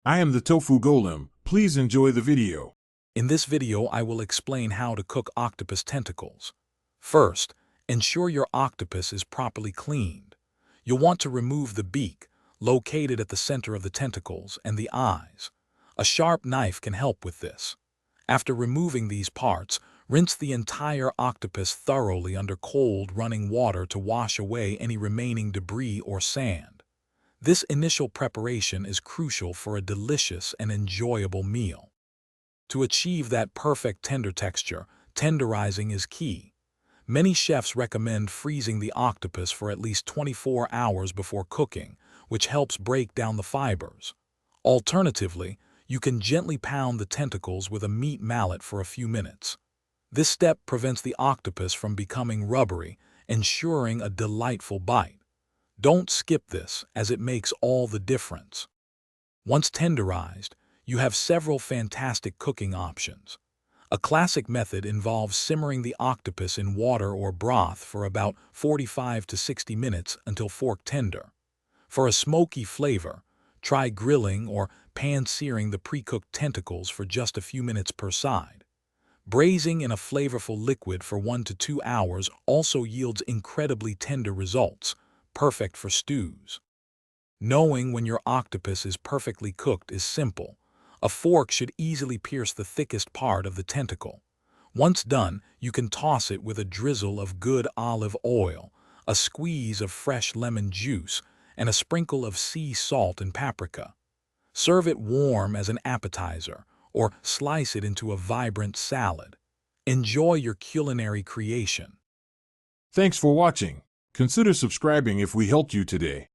I am the Tofu Golem. Please enjoy the video. In this video, I will explain how to cook octopus tentacles. First, ensure your octopus is properly cleaned. You'll want to remove the beak, located at the center of the tentacles, and the eyes. A sharp knife can help with this. After removing these parts, rinse the entire octopus thoroughly under cold running water to wash away any remaining debris or sand. This initial preparation is crucial for a delicious and enjoyable meal. To achieve that perfect tender texture, tenderizing is key. Many chefs recommend freezing the octopus for at least 24 hours before cooking, which helps break down the fibers. Alternatively, you can gently pound the tentacles with a meat mallet for a few minutes. This step prevents the octopus from becoming rubbery, ensuring a delightful bite. Don't skip this, as it makes all the difference. Once tenderized, you have several fantastic cooking options. A classic method involves simmering the octopus in water or broth for about 45 to 60 minutes until fork tender. For a smoky flavor, try grilling or pan-searing the pre-cooked tentacles for just a few minutes per side. Braising in a flavorful liquid for 1 to 2 hours also yields incredibly tender results, perfect for stews. Knowing when your octopus is perfectly cooked is simple. A fork should easily pierce the thickest part of the tentacle. Once done, you can toss it with a drizzle of good olive oil, a squeeze of fresh lemon juice, and a sprinkle of sea salt and paprika. Serve it warm as an appetizer, or slice it into a vibrant salad. Enjoy your culinary creation. Thanks for watching. Consider subscribing if we helped you today.